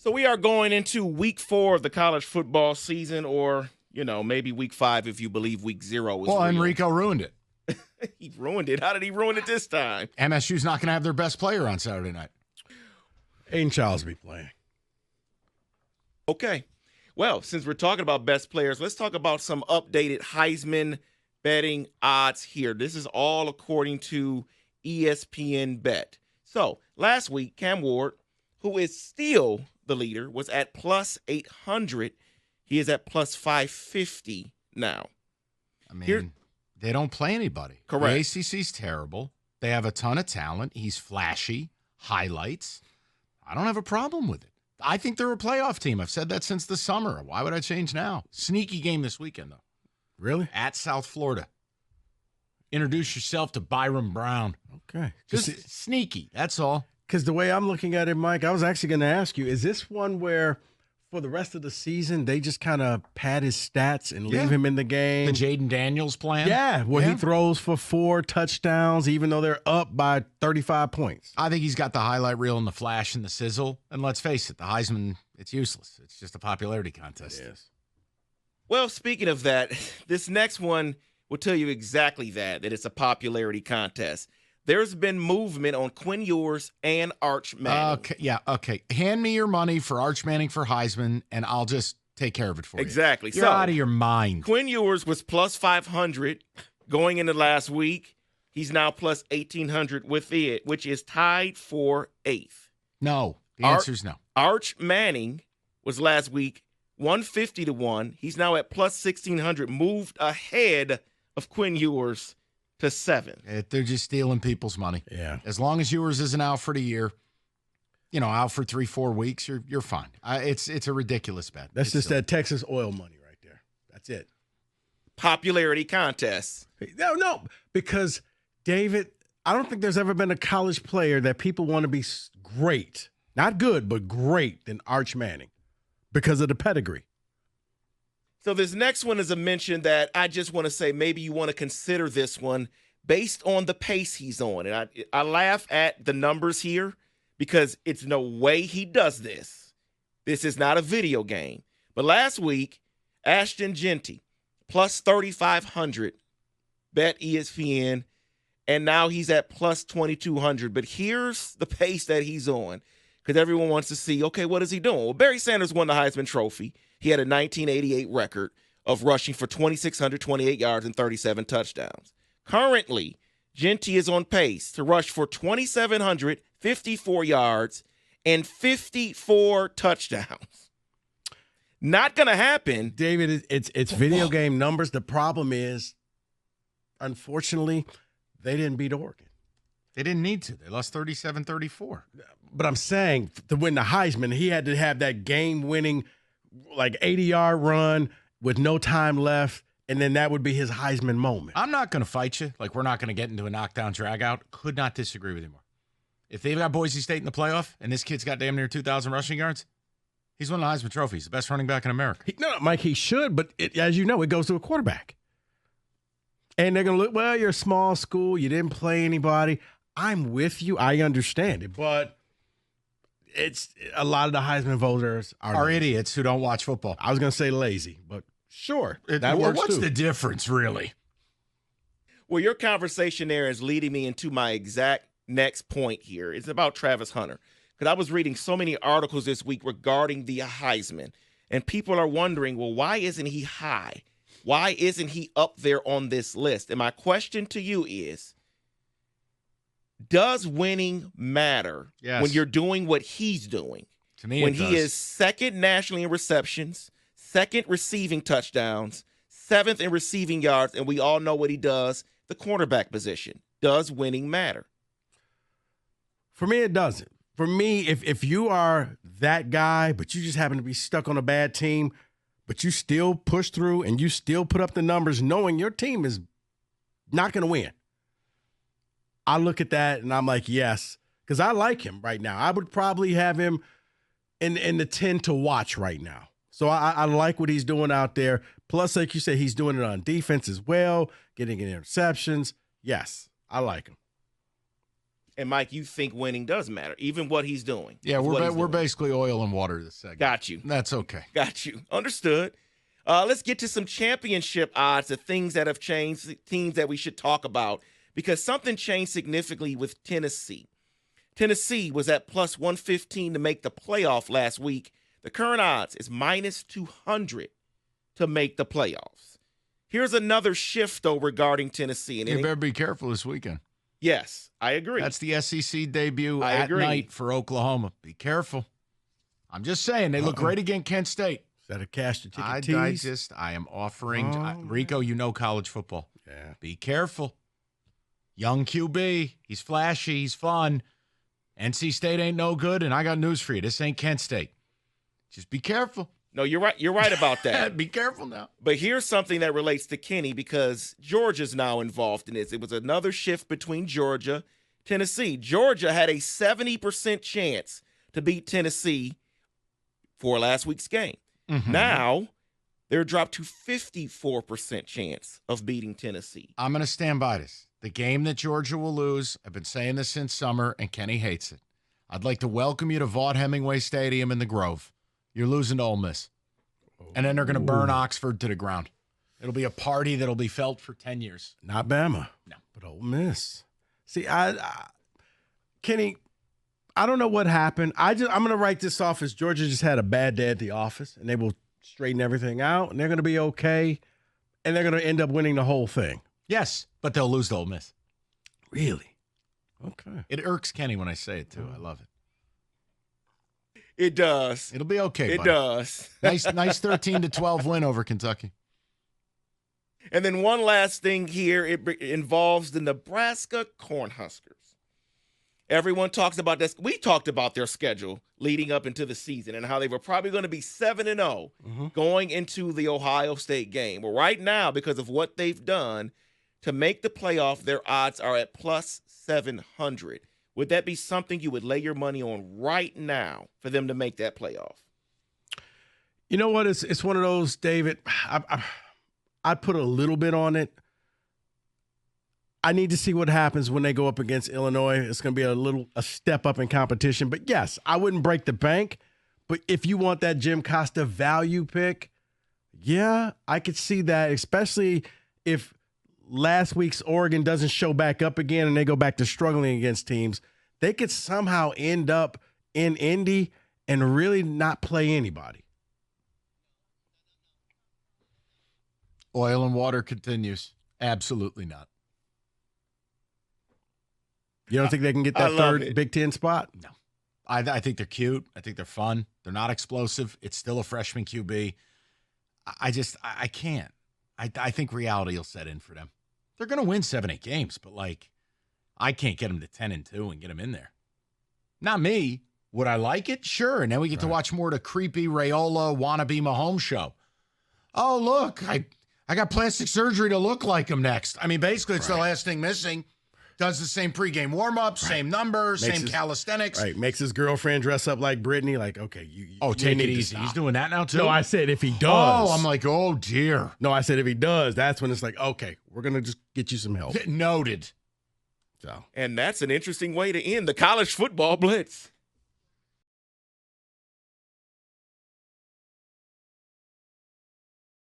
So we are going into week 4 of the college football season, or, maybe week 5 if you believe week 0 is Well, real. and Rico ruined it. He ruined it. How did he ruin it this time? MSU's not going to have their best player on Saturday night. Aiden Childs be playing. Okay. Well, since we're talking about best players, let's talk about some updated Heisman betting odds here. This is all according to ESPN Bet. So last week, Cam Ward, who is still the leader, was at plus 800. He is at plus 550 now. I mean, they don't play anybody. Correct. The ACC's terrible. They have a ton of talent. He's flashy, highlights. I don't have a problem with it. I think they're a playoff team. I've said that since the summer. Why would I change now? Sneaky game this weekend, though. Really? At South Florida. Introduce yourself to Byron Brown. Okay. Just sneaky. That's all. Because the way I'm looking at it, Mike, I was actually going to ask you, is this one where for the rest of the season they just kind of pad his stats and leave him in the game? The Jaden Daniels plan? Yeah, where he throws for 4 touchdowns even though they're up by 35 points. I think he's got the highlight reel and the flash and the sizzle. And let's face it, the Heisman, it's useless. It's just a popularity contest. Yes. Well, speaking of that, this next one will tell you exactly that it's a popularity contest. There's been movement on Quinn Ewers and Arch Manning. Okay. Hand me your money for Arch Manning for Heisman, and I'll just take care of it for you. Exactly. You're out of your mind. Quinn Ewers was plus 500 going into last week. He's now plus 1,800 with it, which is tied for 8th. No. The answer's no. Arch Manning was last week 150 to 1. He's now at plus 1,600, moved ahead of Quinn Ewers to 7th. They're just stealing people's money. Yeah. As long as Ewers isn't out for the year, out for 3-4 weeks, you're fine. It's a ridiculous bet. That's just that Texas oil money right there. That's it. Popularity contest. No, because, David, I don't think there's ever been a college player that people want to be great, not good, but great than Arch Manning because of the pedigree. So this next one is a mention that I just want to say maybe you want to consider this one based on the pace he's on. And I laugh at the numbers here because it's no way he does this. This is not a video game. But last week, Ashton Genty, plus 3,500, bet ESPN, and now he's at plus 2,200. But here's the pace that he's on because everyone wants to see, okay, what is he doing? Well, Barry Sanders won the Heisman Trophy. He had a 1988 record of rushing for 2,628 yards and 37 touchdowns. Currently, Genty is on pace to rush for 2,754 yards and 54 touchdowns. Not going to happen. David, it's video game numbers. The problem is, unfortunately, they didn't beat Oregon. They didn't need to. They lost 37-34. But I'm saying to win the Heisman, he had to have that game-winning 80-yard run with no time left, and then that would be his Heisman moment. I'm not going to fight you. We're not going to get into a knockdown drag-out. Could not disagree with you more. If they've got Boise State in the playoff and this kid's got damn near 2,000 rushing yards, he's won the Heisman Trophy. He's the best running back in America. No, Mike, he should, but as you know, it goes to a quarterback. And they're going to look, well, you're a small school. You didn't play anybody. I'm with you. I understand it, but it's a lot of the Heisman voters are idiots who don't watch football. I was going to say lazy, but sure. That works what's too. the difference, really? Well, your conversation there is leading me into my exact next point here. It's about Travis Hunter. Because I was reading so many articles this week regarding the Heisman, and people are wondering, well, why isn't he high? Why isn't he up there on this list? And my question to you is, does winning matter when you're doing what he's doing? To me, when it does. he is second nationally in receptions, second receiving touchdowns, 7th in receiving yards, and we all know what he does, the cornerback position. Does winning matter? For me, it doesn't. For me, if you are that guy, but you just happen to be stuck on a bad team, but you still push through and you still put up the numbers knowing your team is not going to win, I look at that and I'm like, yes, because I like him right now. I would probably have him in the 10 to watch right now. So I like what he's doing out there. Plus, like you said, he's doing it on defense as well, getting in interceptions. Yes, I like him. And Mike, you think winning does matter, even what he's doing. Yeah, we're basically oil and water this segment. Got you. That's okay. Got you. Understood. Let's get to some championship odds, the things that have changed, teams that we should talk about, because something changed significantly with Tennessee. Tennessee was at plus 115 to make the playoff last week. The current odds is minus 200 to make the playoffs. Here's another shift, though, regarding Tennessee. And you better be careful this weekend. Yes, I agree. That's the SEC debut I at agree. night for Oklahoma. Be careful. I'm just saying, they look great against Kent State. Is that a cash the ticket tease? I am offering. Rico, you know college football. Yeah. Be careful. Young QB. He's flashy. He's fun. NC State ain't no good, and I got news for you. This ain't Kent State. Just be careful. No, you're right. You're right about that. Be careful now. But here's something that relates to Kenny because Georgia's now involved in this. It was another shift between Georgia, Tennessee. Georgia had a 70% chance to beat Tennessee for last week's game. Mm-hmm. Now, they're dropped to 54% chance of beating Tennessee. I'm going to stand by this. The game that Georgia will lose, I've been saying this since summer, and Kenny hates it. I'd like to welcome you to Vaught Hemingway Stadium in the Grove. You're losing to Ole Miss. And then they're going to burn Oxford to the ground. It'll be a party that'll be felt for 10 years. Not Bama. No. But Ole Miss. See, Kenny, I don't know what happened. I'm going to write this off as Georgia just had a bad day at the office, and they will straighten everything out, and they're going to be okay, and they're going to end up winning the whole thing. Yes, but they'll lose to Ole Miss. Really? Okay. It irks Kenny when I say it, too. I love it. It does. It'll be okay, It buddy. does. Nice 13-12 win over Kentucky. And then one last thing here. It involves the Nebraska Cornhuskers. Everyone talks about this. We talked about their schedule leading up into the season and how they were probably going to be 7-0 going into the Ohio State game. Well, right now, because of what they've done to make the playoff, their odds are at plus 700. Would that be something you would lay your money on right now for them to make that playoff? You know what? It's one of those, David. I'd put a little bit on it. I need to see what happens when they go up against Illinois. It's going to be a step up in competition. But yes, I wouldn't break the bank. But if you want that Jim Costa value pick, yeah, I could see that, especially if last week's Oregon doesn't show back up again and they go back to struggling against teams. They could somehow end up in Indy and really not play anybody. Oil and water continues. Absolutely not. You don't think they can get that third Big Ten spot? No. I think they're cute. I think they're fun. They're not explosive. It's still a freshman QB. I can't. I think reality will set in for them. They're going to win 7-8 games, but, I can't get them to 10-2 and get them in there. Not me. Would I like it? Sure. And then we get to watch more of the creepy Raiola wannabe Mahomes show. Oh, look, I got plastic surgery to look like him next. I mean, basically, it's the last thing missing. Does the same pregame warm-up, same numbers, same calisthenics. Right, makes his girlfriend dress up like Britney. Like, okay, take it easy. He's doing that now, too? No, I said if he does. Oh, I'm like, oh, dear. No, I said if he does, that's when it's like, okay, we're going to just get you some help. Noted. So, and that's an interesting way to end the college football blitz.